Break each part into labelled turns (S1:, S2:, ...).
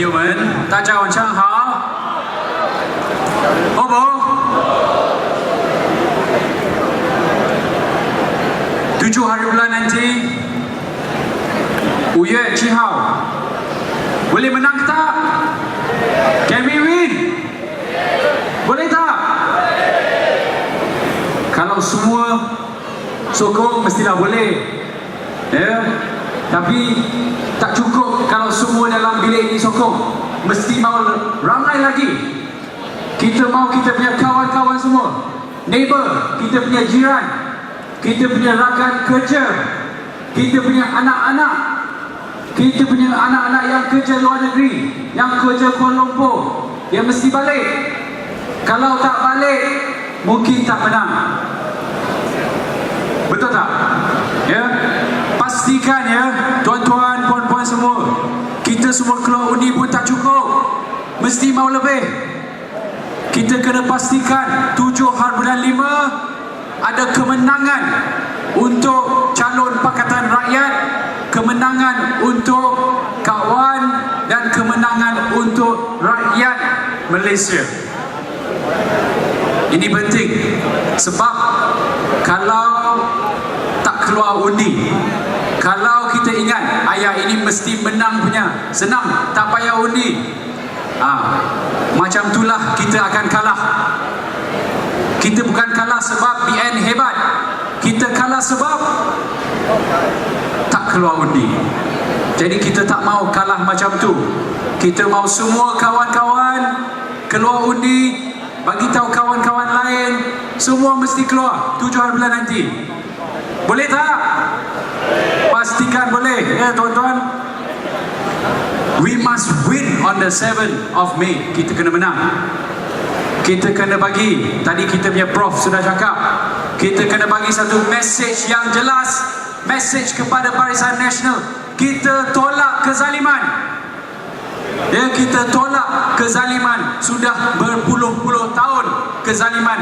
S1: 友们，大家晚上好。好不？7 hari bulan nanti, 5月7号, boleh menang tak? Can we win? Boleh tak? Kalau semua sokong mestilah boleh. Ya, tapi tak cukup kalau semua dalam bilik ini sokong. Mesti mau ramai lagi. Kita mau kita punya kawan-kawan semua, neighbor, kita punya jiran, kita punya rakan kerja, kita punya anak-anak, kita punya anak-anak yang kerja luar negeri, yang kerja Kuala Lumpur, dia mesti balik. Kalau tak balik, mungkin tak menang. Betul tak? Ya, pastikan ya, tuan-tuan, puan-puan semua, kita semua keluar undi pun tak cukup, mesti mau lebih. Kita kena pastikan 7 hari bulan 5 ada kemenangan untuk calon Pakatan Rakyat, kemenangan untuk kawan dan kemenangan untuk rakyat Malaysia. Ini penting sebab kalau tak keluar undi, kalau kita ingat ayah ini mesti menang punya, senang, tak payah undi, macam itulah kita akan kalah. Kita bukan kalah sebab BN hebat, kita kalah sebab tak keluar undi. Jadi kita tak mau kalah macam tu. Kita mau semua kawan-kawan keluar undi, bagi tahu kawan-kawan lain, semua mesti keluar 7 hari bulan nanti. Boleh tak? Pastikan boleh ya tuan-tuan. We must win on the 7th of May. Kita kena menang. Kita kena bagi, tadi kita punya prof sudah cakap, kita kena bagi satu message yang jelas, message kepada Barisan Nasional. Kita tolak kezaliman. Ya, kita tolak kezaliman. Sudah berpuluh-puluh tahun kezaliman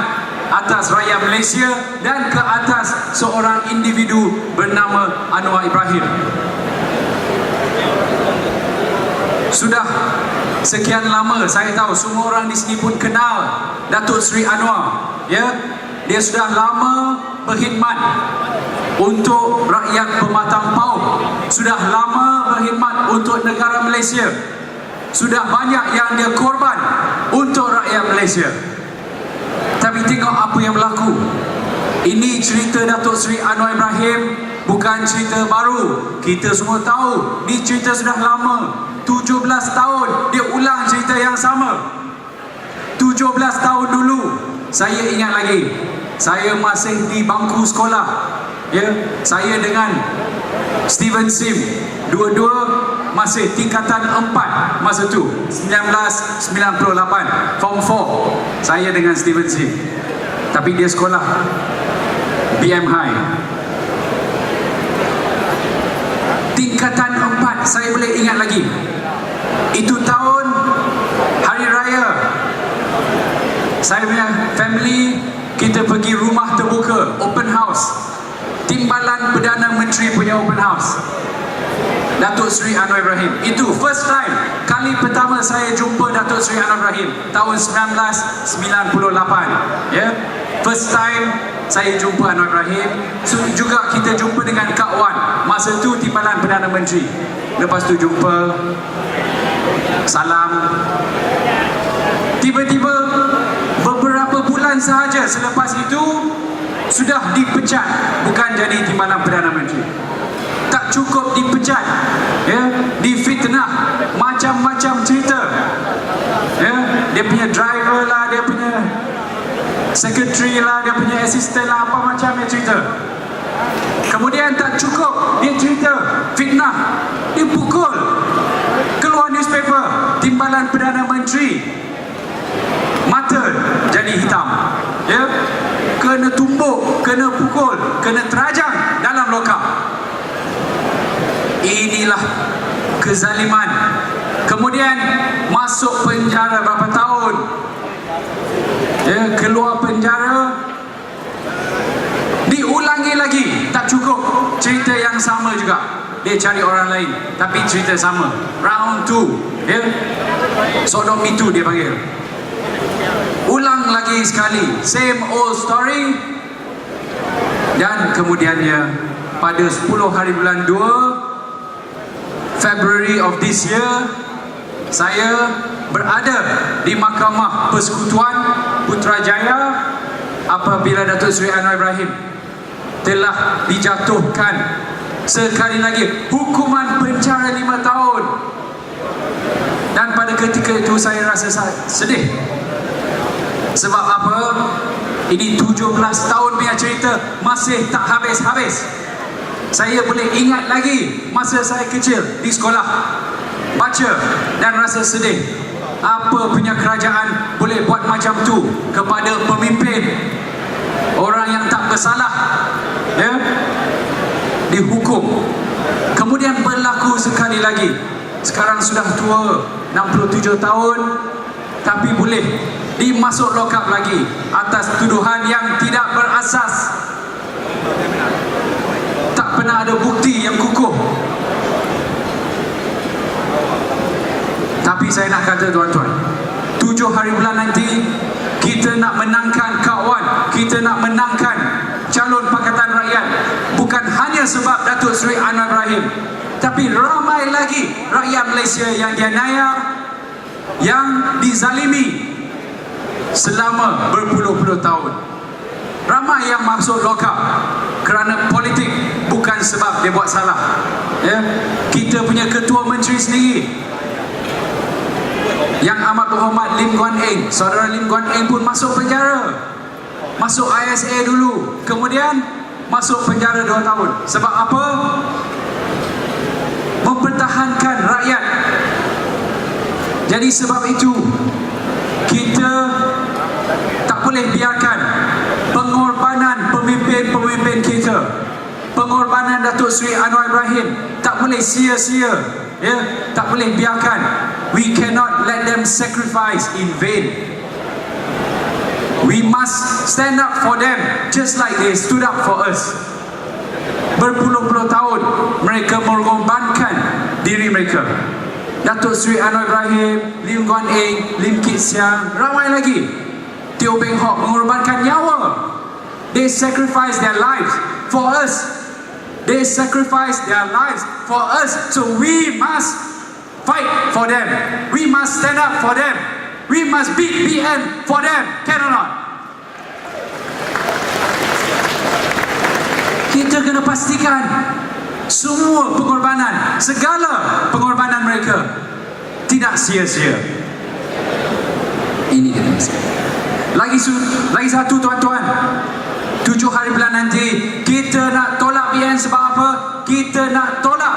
S1: atas rakyat Malaysia dan ke atas seorang individu bernama Anwar Ibrahim. Sudah sekian lama, saya tahu semua orang di sini pun kenal Datuk Seri Anwar. Ya, dia sudah lama berkhidmat untuk rakyat Pematang Pauh. Sudah lama berkhidmat untuk negara Malaysia. Sudah banyak yang dia korban untuk rakyat Malaysia. Tapi tengok apa yang berlaku. Ini cerita Datuk Seri Anwar Ibrahim, bukan cerita baru. Kita semua tahu, ini cerita sudah lama. 17 tahun dia ulang cerita yang sama. 17 tahun dulu, saya ingat lagi, saya masih di bangku sekolah. Ya, saya dengan Steven Sim, dua-dua masih tingkatan 4 masa tu, 1998, Form 4. Saya dengan Steven Sim. Tapi dia sekolah BM High. Tingkatan 4, saya boleh ingat lagi. Itu tahun Hari Raya. Saya punya family, kita pergi rumah terbuka, open house. Timbalan Perdana Menteri punya open house, Datuk Seri Anwar Ibrahim. Itu first time, kali pertama saya jumpa Datuk Seri Anwar Ibrahim, tahun 1998. Ya, first time saya jumpa Anwar Ibrahim. Juga kita jumpa dengan Kak Wan, masa tu Timbalan Perdana Menteri. Lepas tu jumpa, salam. Tiba-tiba beberapa bulan sahaja selepas itu sudah dipecat, bukan jadi Timbalan Perdana Menteri. Tak cukup dipecat, ya, difitnah, macam-macam cerita. Ya, dia punya driver lah, dia punya secretary lah, dia punya assistant lah, apa macam dia cerita. Kemudian tak cukup, dia cerita fitnah, dia pukul, keluar newspaper, Timbalan Perdana Menteri mata jadi hitam. Ya, kena tumbuk, kena pukul, kena terajang dalam lokap. Inilah kezaliman. Kemudian masuk penjara berapa tahun, ya, keluar penjara, diulangi lagi, tak cukup, cerita yang sama juga. dia cari orang lain, tapi cerita sama. Round 2, ya. Sodomi 2 dia panggil. Ulang lagi sekali, same old story. Dan kemudiannya pada 10 hari bulan 2 February of this year, saya berada di Mahkamah Persekutuan Putrajaya apabila Datuk Seri Anwar Ibrahim telah dijatuhkan sekali lagi hukuman penjara 5 tahun. Dan pada ketika itu saya rasa sedih. Sebab apa? Ini 17 tahun punya cerita, masih tak habis-habis. Saya boleh ingat lagi masa saya kecil di sekolah, baca dan rasa sedih. Apa punya kerajaan boleh buat macam tu kepada pemimpin, orang yang tak bersalah, ya, dihukum. Kemudian berlaku sekali lagi. Sekarang sudah tua, 67 tahun, tapi boleh dimasuk lokap lagi atas tuduhan yang tidak berasas. Tak pernah ada bukti yang kukuh. Tapi saya nak kata tuan-tuan, 7 hari bulan nanti kita nak menangkan kawan, kita nak menangkan calon Pakatan Rakyat, bukan hanya sebab Datuk Seri Anwar Ibrahim, tapi ramai lagi rakyat Malaysia yang dianiaya, yang dizalimi selama berpuluh-puluh tahun. Ramai yang masuk lokap kerana politik, bukan sebab dia buat salah, ya. Kita punya ketua menteri sendiri yang amat berhormat Lim Guan Eng, saudara Lim Guan Eng pun masuk penjara, masuk ISA dulu, kemudian masuk penjara 2 tahun. Sebab apa? Mempertahankan rakyat. Jadi sebab itu kita tak boleh biarkan pengorbanan pemimpin-pemimpin kita, pengorbanan Datuk Seri Anwar Ibrahim tak boleh sia-sia, ya, tak boleh biarkan. We cannot let them sacrifice in vain. We must stand up for them just like they stood up for us. Berpuluh-puluh tahun mereka mengorbankan diri mereka. Datuk Seri Anwar Ibrahim, Lim Guan Eng, Lim Kit Siang, ramai lagi. Teo Beng Hock mengorbankan nyawa. They sacrifice their lives for us. They sacrifice their lives for us. So we must fight for them. We must stand up for them. We must beat BN for them. Can or not? Kita kena pastikan semua pengorbanan, segala pengorbanan mereka tidak sia-sia. Ini kita mesti. Lagi satu tuan-tuan, 7 hari bulan nanti kita nak tolak BN sebab apa? Kita nak tolak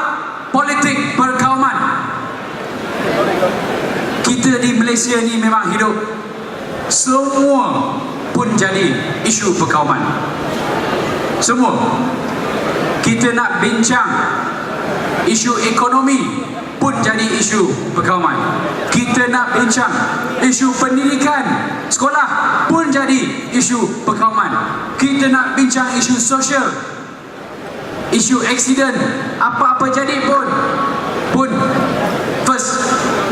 S1: politik perkauman. Kita di Malaysia ni memang hidup semua pun jadi isu perkauman. Semua. Kita nak bincang isu ekonomi pun jadi isu perkauman. Kita nak bincang isu pendidikan, sekolah pun jadi isu perkauman. Kita nak bincang isu sosial, isu aksiden, apa-apa jadi pun first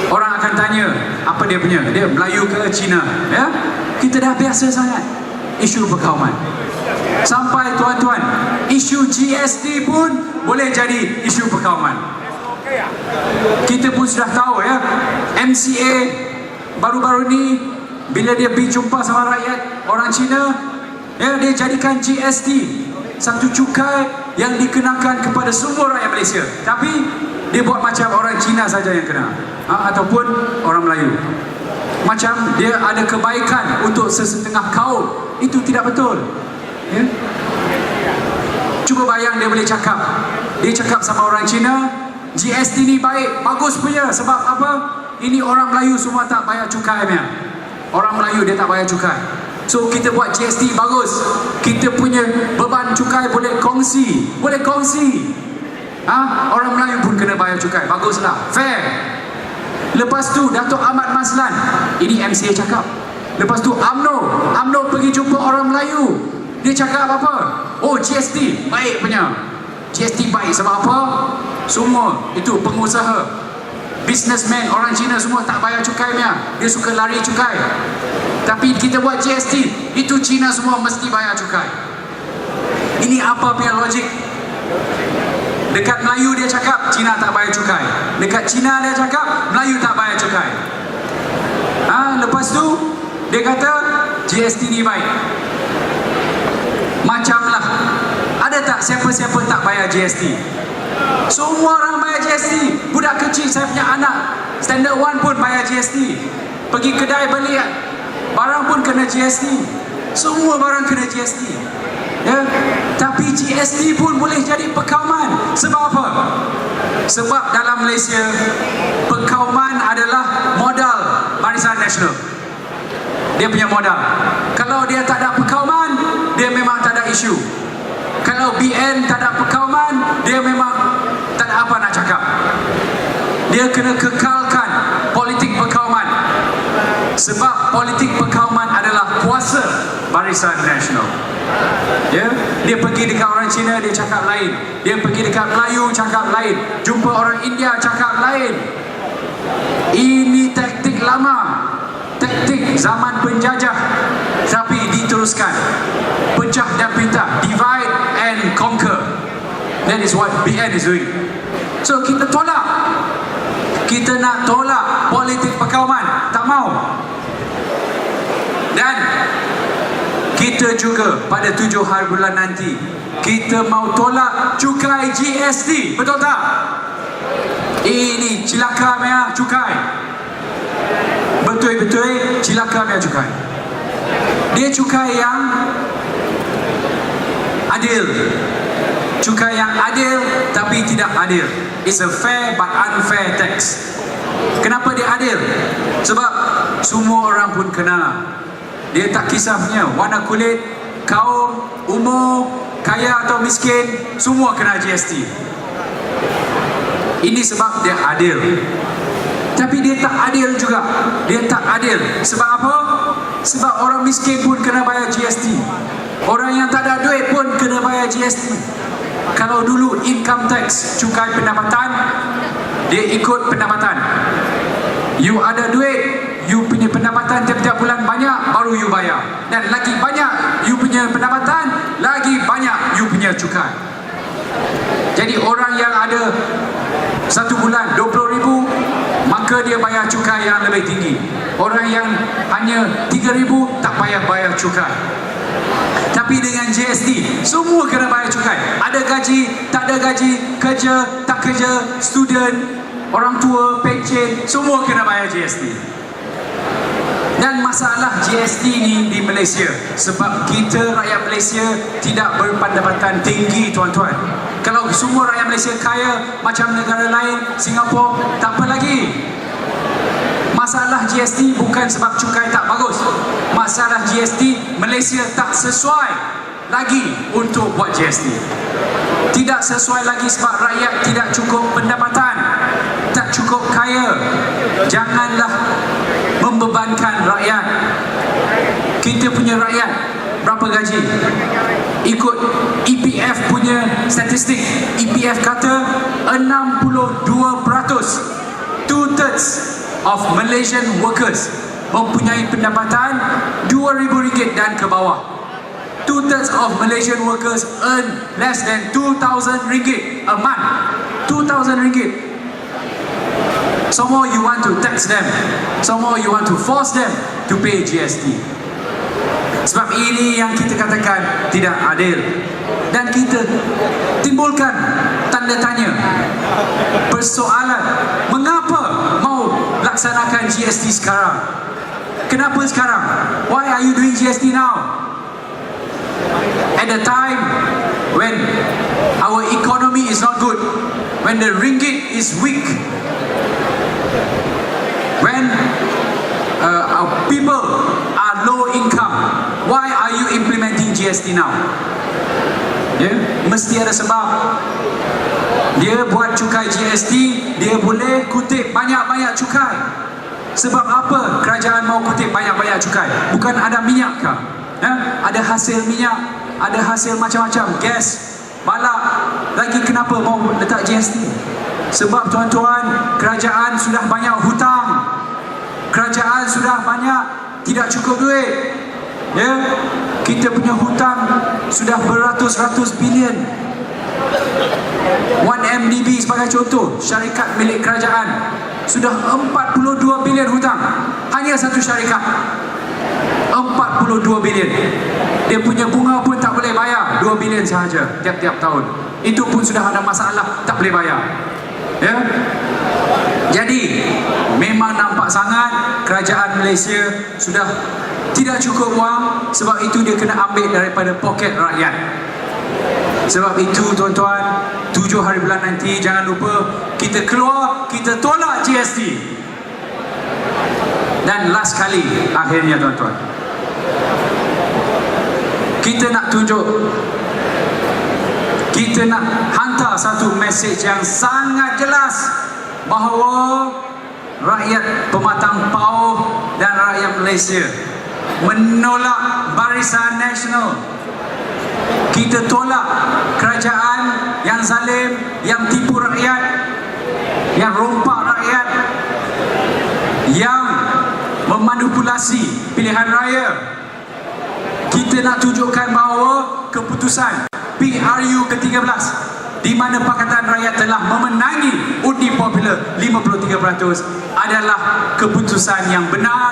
S1: orang akan tanya apa dia punya, dia Melayu ke Cina, ya. Kita dah biasa sangat isu perkauman. Sampai tuan-tuan, isu GST pun boleh jadi isu perkauman. Kita pun sudah tahu, ya, MCA baru-baru ni bila dia pergi jumpa sama rakyat orang Cina, ya, dia jadikan GST satu cukai yang dikenakan kepada semua rakyat Malaysia. Tapi dia buat macam orang Cina saja yang kena, ataupun orang Melayu. Macam dia ada kebaikan untuk sesetengah kaum. Itu tidak betul, ya? Cuba bayang dia boleh cakap, dia cakap sama orang Cina, GST ni baik, bagus punya. Sebab apa? Ini orang Melayu semua tak bayar cukai, punya. Orang Melayu dia tak bayar cukai. So kita buat GST bagus, kita punya beban cukai boleh kongsi. Orang Melayu pun kena bayar cukai, baguslah, fair. Lepas tu Datuk Ahmad Maslan, ini MCA cakap. Lepas tu UMNO pergi jumpa orang Melayu, dia cakap apa? Oh, GST baik punya. GST baik sebab apa? Semua itu pengusaha, businessman, orang Cina semua tak bayar cukai punya. Dia suka lari cukai. Tapi kita buat GST, itu Cina semua mesti bayar cukai. Ini apa punya logik? Dekat Melayu dia cakap Cina tak bayar cukai. Dekat Cina dia cakap Melayu tak bayar cukai. Lepas tu dia kata GST ni baik. Macamlah, ada tak siapa-siapa tak bayar GST? Semua orang bayar GST. Budak kecil, saya punya anak Standard 1 pun bayar GST. Pergi kedai beli barang pun kena GST. Semua barang kena GST. Ya? Tapi GST pun boleh jadi perkauman. Sebab apa? Sebab dalam Malaysia perkauman adalah modal Barisan Nasional. Dia punya modal. Kalau dia tak ada perkauman, dia memang tak ada isu. Kalau BN tak ada perkauman, dia memang tak ada apa nak cakap. Dia kena kekalkan politik perkauman. Sebab politik perkauman adalah kuasa Barisan Nasional. Ya? Dia pergi dekat orang Cina, dia cakap lain. Dia pergi dekat Melayu, cakap lain. Jumpa orang India, cakap lain. Ini taktik lama, taktik zaman penjajah, tapi diteruskan. Pecah dan pecah, divide and conquer. That is what BN is doing. So kita tolak. Kita nak tolak politik perkauman, tak mau. Dan kita juga pada 7 hari bulan nanti, kita mau tolak cukai GST, betul tak? Ini cilaka punya cukai. Betul-betul cilaka punya cukai. Dia cukai yang adil. Cukai yang adil tapi tidak adil. It's a fair but unfair tax. Kenapa dia adil? Sebab semua orang pun kena. Dia tak kisahnya warna kulit, kaum, umur, kaya atau miskin, semua kena GST. Ini sebab dia adil. Tapi dia tak adil juga. Dia tak adil. Sebab apa? Sebab orang miskin pun kena bayar GST. Orang yang tak ada duit pun kena bayar GST. Kalau dulu income tax, cukai pendapatan, dia ikut pendapatan. You ada duit, you punya pendapatan tiap-tiap bulan banyak, baru you bayar. Dan lagi banyak you punya pendapatan, lagi banyak you punya cukai. Jadi orang yang ada satu bulan 20,000, maka dia bayar cukai yang lebih tinggi. Orang yang hanya 3,000 tak payah bayar cukai. Tapi dengan GST, semua kena bayar cukai. Ada gaji, tak ada gaji, kerja, tak kerja, student, orang tua, pencen, semua kena bayar GST. Dan masalah GST ni di Malaysia, sebab kita rakyat Malaysia tidak berpendapatan tinggi, tuan-tuan. Kalau semua rakyat Malaysia kaya macam negara lain, Singapura, tak apa lagi. Masalah GST bukan sebab cukai tak bagus. Masalah GST, Malaysia tak sesuai lagi untuk buat GST. Tidak sesuai lagi sebab rakyat tidak cukup pendapatan, tak cukup kaya. Janganlah membebankan rakyat. Kita punya rakyat berapa gaji? Ikut EPF punya statistik, EPF kata 62%, 2/3 of Malaysian workers mempunyai pendapatan RM2,000 dan ke bawah. 2/3 of Malaysian workers earn less than RM2,000 a month. RM2,000. Somehow you want to tax them. Somehow you want to force them to pay GST. Sebab ini yang kita katakan tidak adil. Dan kita timbulkan tanda tanya, persoalan, mengapa mau laksanakan GST sekarang? Kenapa sekarang? Why are you doing GST now? At the time when our economy is not good, when the ringgit is weak, when our people are low income, why are you implementing GST now? Mesti ada sebab. Dia buat cukai GST, dia boleh kutip banyak-banyak cukai. Sebab apa kerajaan mau kutip banyak-banyak cukai? Bukan ada minyak kah? Ada hasil minyak, ada hasil macam-macam, gas, balak, lagi kenapa mau letak GST? Sebab tuan-tuan, kerajaan sudah banyak hutang. Kerajaan sudah banyak tidak cukup duit. Ya, kita punya hutang sudah beratus-ratus bilion. 1MDB sebagai contoh, syarikat milik kerajaan sudah 42 bilion hutang. Hanya satu syarikat 42 bilion. Dia punya bunga pun tak boleh bayar 2 bilion sahaja tiap-tiap tahun. Itu pun sudah ada masalah, tak boleh bayar. Ya. Jadi memang nampak sangat kerajaan Malaysia sudah tidak cukup wang. Sebab itu dia kena ambil daripada poket rakyat. Sebab itu tuan-tuan, 7 hari bulan nanti jangan lupa kita keluar, kita tolak GST. Dan last kali akhirnya tuan-tuan, kita nak tunjuk, kita nak hantar satu mesej yang sangat jelas bahawa rakyat Pematang Pauh dan rakyat Malaysia menolak Barisan Nasional. Kita tolak kerajaan yang zalim, yang tipu rakyat, yang rompak rakyat, yang memanipulasi pilihan raya. Kita nak tunjukkan bahawa keputusan PRU ke-13 di mana Pakatan Rakyat telah memenangi undi popular 53% adalah keputusan yang benar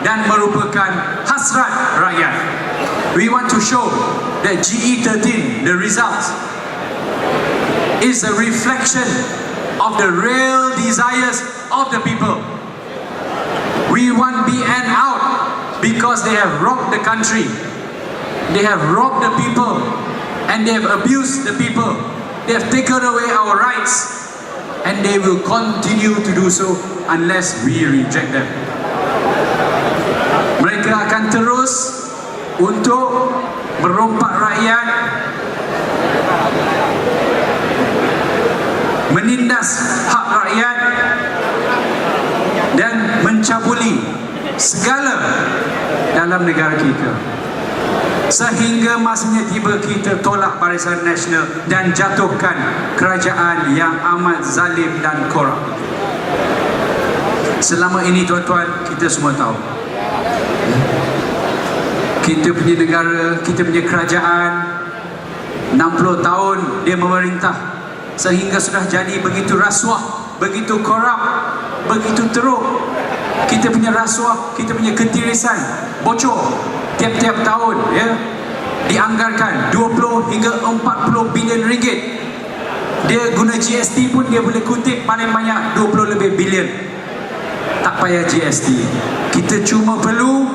S1: dan merupakan hasrat rakyat. We want to show that GE13, the results, is a reflection of the real desires of the people. We want BN out because they have robbed the country, they have robbed the people, and they have abused the people. They have taken away our rights, and they will continue to do so unless we reject them. Mereka akan terus untuk merompak rakyat, menindas hak rakyat dan mencabuli segala dalam negara kita. Sehingga masanya tiba kita tolak Barisan Nasional dan jatuhkan kerajaan yang amat zalim dan korup. Selama ini tuan-tuan, kita semua tahu, kita punya negara, kita punya kerajaan 60 tahun dia memerintah, sehingga sudah jadi begitu rasuah, begitu korup, begitu teruk. Kita punya rasuah, kita punya ketirisan bocor tiap-tiap tahun, ya, dianggarkan 20 hingga 40 bilion ringgit. Dia guna GST pun dia boleh kutip paling banyak 20 lebih bilion. Tak payah GST, kita cuma perlu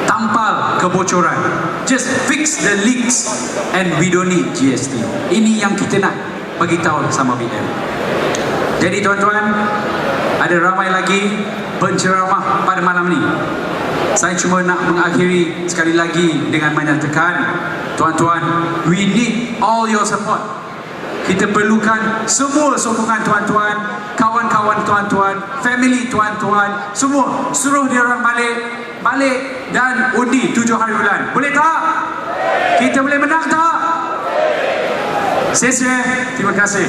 S1: tampal kebocoran. Just fix the leaks and we don't need GST. Ini yang kita nak bagi tahu sama BN. Jadi tuan-tuan, ada ramai lagi penceramah pada malam ni. Saya cuma nak mengakhiri sekali lagi dengan menyatakan, tuan-tuan, we need all your support. Kita perlukan semua sokongan tuan-tuan, kawan-kawan tuan-tuan, family tuan-tuan, semua. Suruh dia orang balik dan undi 7 hari bulan. Boleh tak? Kita boleh menang tak? Terima kasih.